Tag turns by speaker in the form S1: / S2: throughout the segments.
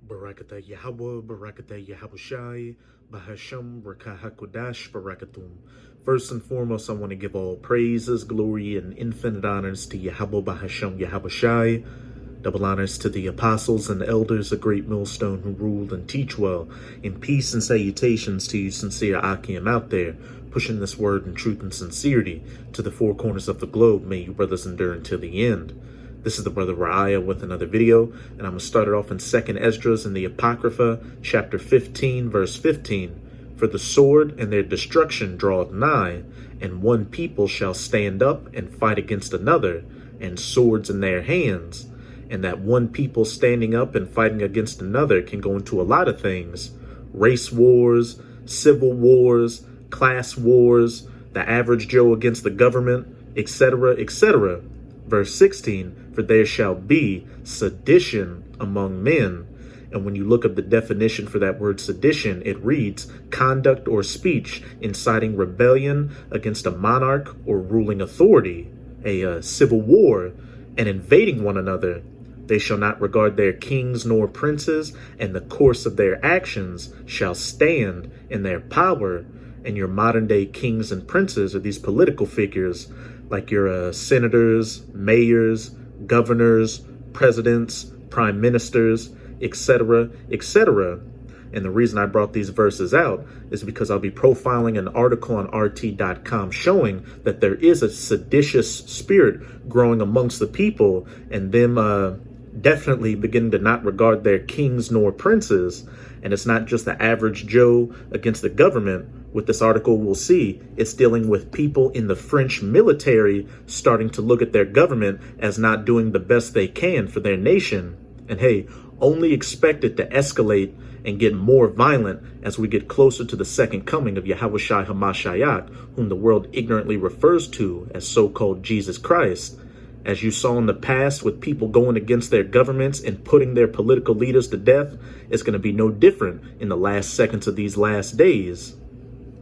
S1: Barakata Yahweh, Barakata Yahushai, Bahasham, Rakahakodash, Barakatum. First and foremost, I want to give all praises, glory, and infinite honors to Yahweh, Bahasham, Yahushai. Double honors to the apostles and elders, a great millstone who rule and teach well. In peace and salutations to you, sincere Akim out there, pushing this word in truth and sincerity to the four corners of the globe. May you brothers endure until the end. This is the brother Raya with another video, and I'm going to start it off in 2nd Esdras in the Apocrypha, chapter 15, verse 15. For the sword and their destruction draweth nigh, and one people shall stand up and fight against another, and swords in their hands. And that one people standing up and fighting against another can go into a lot of things. Race wars, civil wars, class wars, the average Joe against the government, etc., etc. Verse 16, for there shall be sedition among men. And when you look up the definition for that word sedition, it reads conduct or speech inciting rebellion against a monarch or ruling authority, a civil war, and invading one another. They shall not regard their kings nor princes, and the course of their actions shall stand in their power. And your modern day kings and princes are these political figures like your senators, mayors, governors, presidents, prime ministers, etc., etc. And the reason I brought these verses out is because I'll be profiling an article on RT.com showing that there is a seditious spirit growing amongst the people, and them definitely beginning to not regard their kings nor princes. And it's not just the average Joe against the government. With this article, we'll see it's dealing with people in the French military starting to look at their government as not doing the best they can for their nation. And hey, only expect it to escalate and get more violent as we get closer to the second coming of Yahushua HaMashiach, whom the world ignorantly refers to as so-called Jesus Christ. As you saw in the past with people going against their governments and putting their political leaders to death, it's going to be no different in the last seconds of these last days.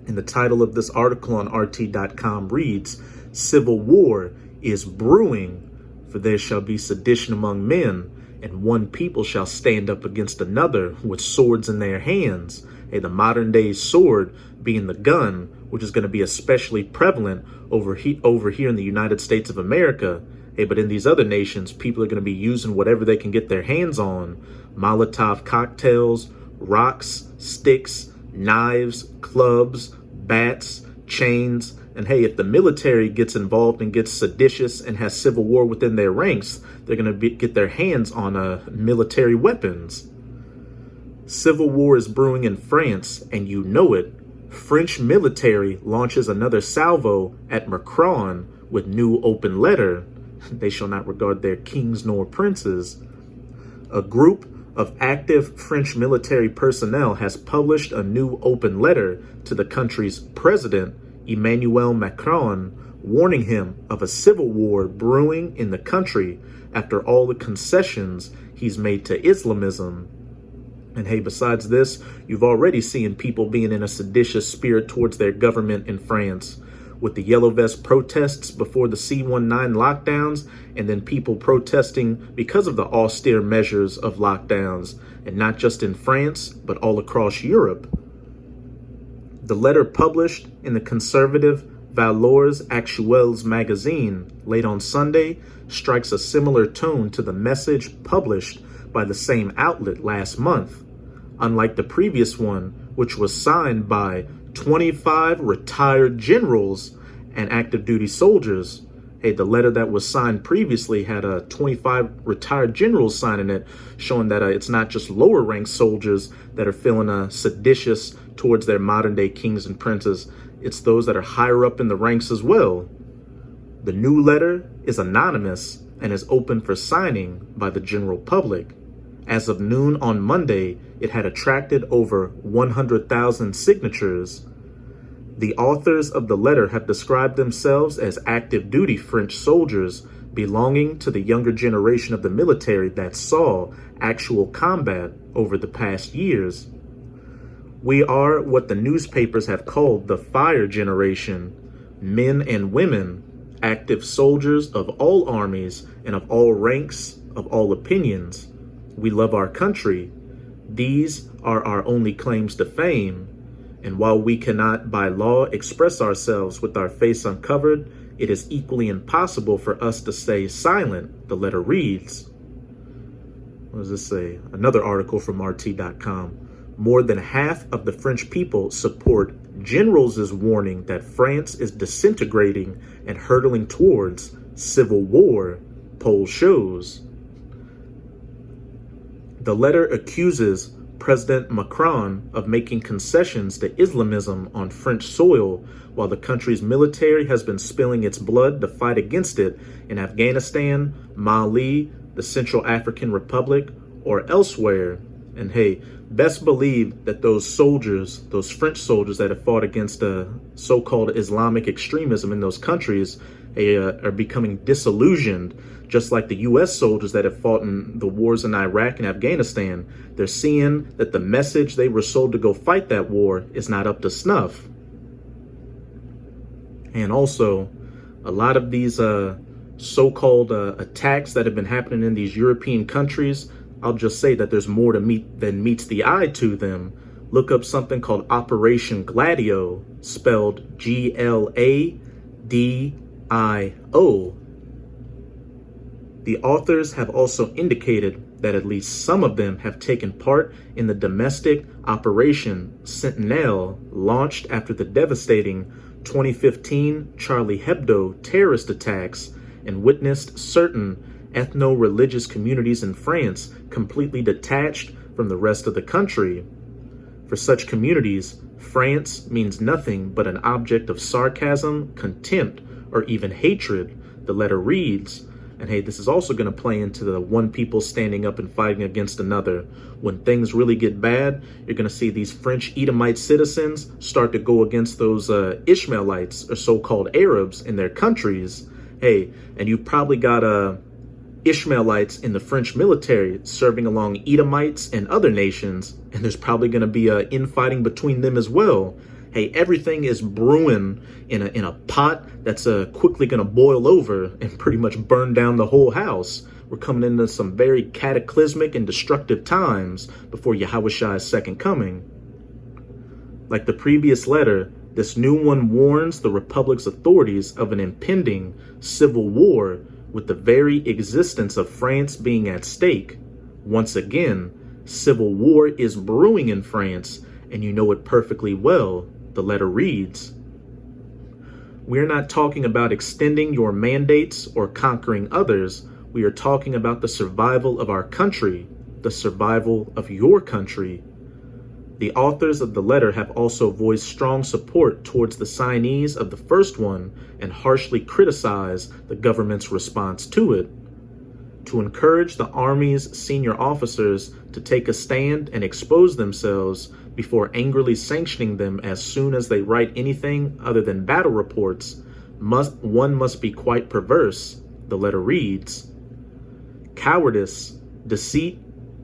S1: And the title of this article on RT.com reads, Civil War is Brewing, for there shall be sedition among men, and one people shall stand up against another with swords in their hands. Hey, the modern day sword being the gun, which is going to be especially prevalent over here in the United States of America. Hey, but in these other nations, people are going to be using whatever they can get their hands on. Molotov cocktails, rocks, sticks, knives, clubs, bats, chains. And hey, if the military gets involved and gets seditious and has civil war within their ranks, they're going to get their hands on military weapons. Civil war is brewing in France, and you know it. French military launches another salvo at Macron with new open letter. They shall not regard their kings nor princes. A group of active French military personnel has published a new open letter to the country's president, Emmanuel Macron, warning him of a civil war brewing in the country after all the concessions he's made to Islamism. And hey, besides this, you've already seen people being in a seditious spirit towards their government in France, with the Yellow Vest protests before the C-19 lockdowns, and then people protesting because of the austere measures of lockdowns, and not just in France, but all across Europe. The letter published in the conservative Valeurs Actuelles magazine late on Sunday strikes a similar tone to the message published by the same outlet last month, unlike the previous one, which was signed by 25 retired generals and active duty soldiers. Hey, the letter that was signed previously had 25 retired generals signing it, showing that it's not just lower ranked soldiers that are feeling seditious towards their modern day kings and princes. It's those that are higher up in the ranks as well. The new letter is anonymous and is open for signing by the general public. As of noon on Monday, it had attracted over 100,000 signatures. The authors of the letter have described themselves as active duty French soldiers belonging to the younger generation of the military that saw actual combat over the past years. We are what the newspapers have called the fire generation, men and women, active soldiers of all armies and of all ranks, of all opinions. We love our country. These are our only claims to fame, and while we cannot by law express ourselves with our face uncovered, it is equally impossible for us to stay silent, the letter reads. What does this say? Another article from RT.com. More than half of the French people support Generals' warning that France is disintegrating and hurtling towards civil war, poll shows. The letter accuses President Macron of making concessions to Islamism on French soil, while the country's military has been spilling its blood to fight against it in Afghanistan, Mali, the Central African Republic, or elsewhere. And hey, best believe that those soldiers, those French soldiers that have fought against so-called Islamic extremism in those countries, are becoming disillusioned, just like the U.S. soldiers that have fought in the wars in Iraq and Afghanistan. They're seeing that the message they were sold to go fight that war is not up to snuff. And also, a lot of these so-called attacks that have been happening in these European countries, I'll just say that there's more to than meets the eye to them. Look up something called Operation Gladio, spelled Gladio. The authors have also indicated that at least some of them have taken part in the domestic Operation Sentinelle launched after the devastating 2015 Charlie Hebdo terrorist attacks and witnessed certain ethno-religious communities in France completely detached from the rest of the country. For such communities, France means nothing but an object of sarcasm, contempt, or even hatred, the letter reads. And hey, this is also going to play into the one people standing up and fighting against another. When things really get bad, you're going to see these French Edomite citizens start to go against those Ishmaelites or so-called Arabs in their countries. Hey, and you've probably got Ishmaelites in the French military serving along Edomites and other nations, and there's probably going to be infighting between them as well. Hey, everything is brewing in a pot that's quickly going to boil over and pretty much burn down the whole house. We're coming into some very cataclysmic and destructive times before Yahweh's second coming. Like the previous letter, this new one warns the Republic's authorities of an impending civil war, with the very existence of France being at stake. Once again, civil war is brewing in France, and you know it perfectly well. The letter reads, "We're not talking about extending your mandates or conquering others. We are talking about the survival of our country, the survival of your country." The authors of the letter have also voiced strong support towards the signees of the first one and harshly criticized the government's response to it. To encourage the Army's senior officers to take a stand and expose themselves before angrily sanctioning them as soon as they write anything other than battle reports, one must be quite perverse, the letter reads. Cowardice, deceit,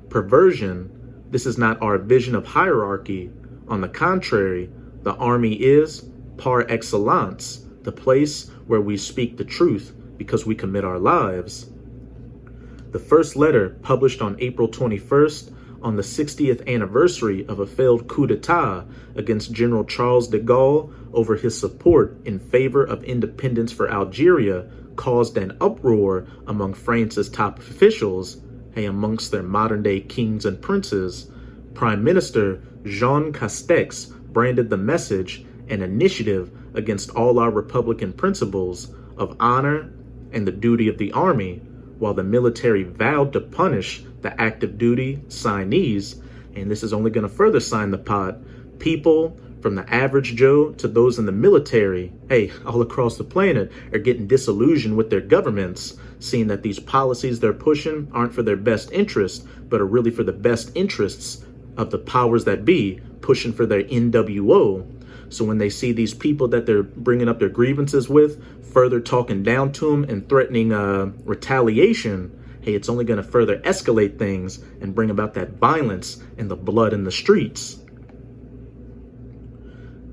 S1: perversion, this is not our vision of hierarchy. On the contrary, the Army is, par excellence, the place where we speak the truth because we commit our lives. The first letter, published on April 21st, on the 60th anniversary of a failed coup d'etat against General Charles de Gaulle over his support in favor of independence for Algeria, caused an uproar among France's top officials, amongst their modern-day kings and princes. Prime Minister Jean Castex branded the message an initiative against all our Republican principles of honor and the duty of the Army, while the military vowed to punish the active duty signees. And this is only going to further sign the pot. People from the average Joe to those in the military, all across the planet, are getting disillusioned with their governments, seeing that these policies they're pushing aren't for their best interest, but are really for the best interests of the powers that be, pushing for their NWO. So when they see these people that they're bringing up their grievances with further talking down to them and threatening retaliation, it's only going to further escalate things and bring about that violence and the blood in the streets.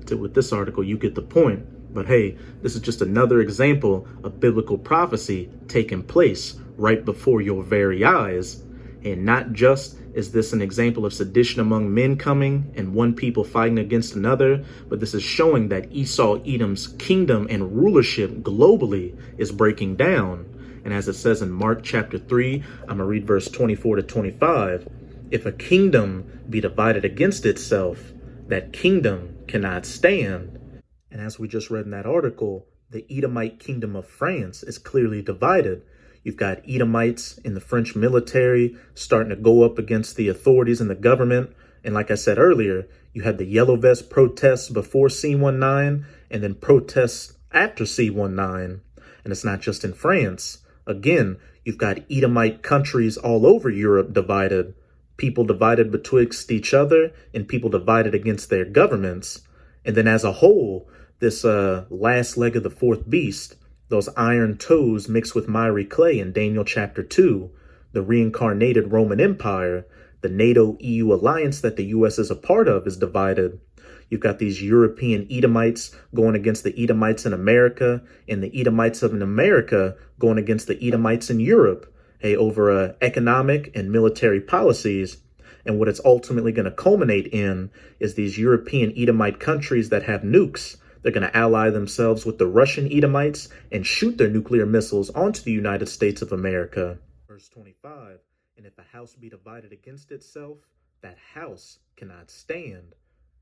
S1: So with this article, you get the point. But this is just another example of biblical prophecy taking place right before your very eyes. And not just Is this an example of sedition among men coming and one people fighting against another? But this is showing that Esau Edom's kingdom and rulership globally is breaking down. And as it says in Mark chapter 3, I'm going to read verse 24 to 25. If a kingdom be divided against itself, that kingdom cannot stand. And as we just read in that article, the Edomite kingdom of France is clearly divided. You've got Edomites in the French military starting to go up against the authorities and the government. And like I said earlier, you had the Yellow Vest protests before C-19 and then protests after C-19. And it's not just in France. Again, you've got Edomite countries all over Europe divided. People divided betwixt each other and people divided against their governments. And then as a whole, this last leg of the fourth beast, those iron toes mixed with miry clay in Daniel chapter 2, the reincarnated Roman Empire, the NATO-EU alliance that the U.S. is a part of is divided. You've got these European Edomites going against the Edomites in America, and the Edomites of America going against the Edomites in Europe, over economic and military policies. And what it's ultimately going to culminate in is these European Edomite countries that have nukes. They're going to ally themselves with the Russian Edomites and shoot their nuclear missiles onto the United States of America. Verse 25, and if a house be divided against itself, that house cannot stand.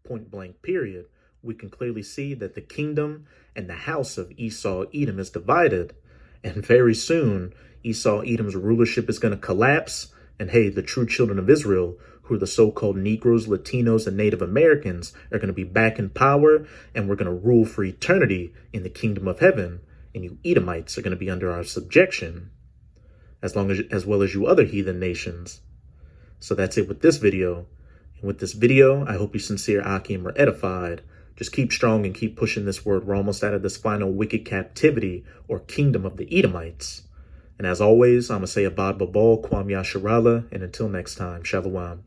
S1: Point blank, period. We can clearly see that the kingdom and the house of Esau Edom is divided. And very soon, Esau Edom's rulership is going to collapse. And the true children of Israel, who are the so-called Negroes, Latinos, and Native Americans, are going to be back in power, and we're going to rule for eternity in the kingdom of heaven. And you Edomites are going to be under our subjection, as well as you other heathen nations. So that's it with this video. And with this video, I hope you sincere Akim are edified. Just keep strong and keep pushing this word. We're almost out of this final wicked captivity or kingdom of the Edomites. And as always, I'm going to say Abad Babal, Kwam Yasharala, and until next time, Shalom.